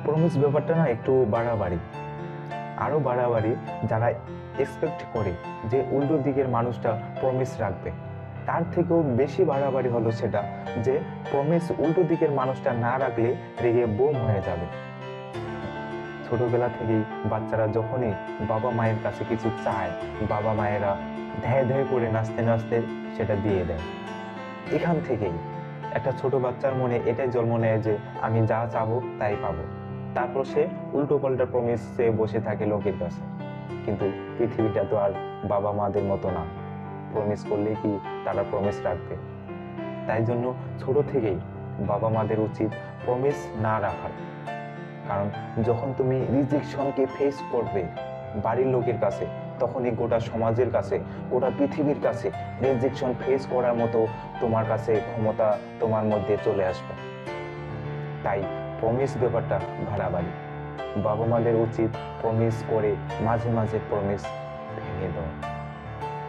Promise ব্যাপারটা না একটু বাড়াবাড়ি, আরো বাড়াবাড়ি। যারা এক্সপেক্ট করে যে উল্টো দিকের মানুষটা প্রমিস রাখবে, তার থেকেও বেশি বাড়াবাড়ি হলো সেটা যে প্রমিস উল্টো দিকের মানুষটা না রাখলে রেগে বোম হয়ে যাবে। ছোটবেলা থেকেই বাচ্চারা যখনই বাবা মায়ের কাছে কিছু চায়, বাবা মায়েরা ধেয়ে ধেয়ে করে নাচতে নাচতে সেটা দিয়ে দেয়। এখান থেকেই একটা ছোট বাচ্চার মনে এটাই জন্ম নেয় যে আমি যা চাবো তাই পাবো। তারপর সে উল্টো পাল্টা প্রমিস চেয়ে বসে থাকে লোকের কাছে। কিন্তু পৃথিবীটা তো আর বাবা মাদের মতো না, প্রমিস করলে কি তারা প্রমিস রাখবে? তাই জন্য ছোট থেকেই বাবা মাদের উচিত প্রমিস না রাখার। কারণ যখন তুমি রিজেকশনকে ফেস করবে বাড়ির লোকের কাছে, তখনই গোটা সমাজের কাছে, গোটা পৃথিবীর কাছে রিজেকশন ফেস করার মতো তোমার কাছে ক্ষমতা তোমার মধ্যে চলে আসবে। তাই প্রমিস ব্যাপারটা বাড়াবাড়ি। বাবা মাদের উচিত প্রমিস করে মাঝে মাঝে প্রমিস ভেঙে দেওয়া।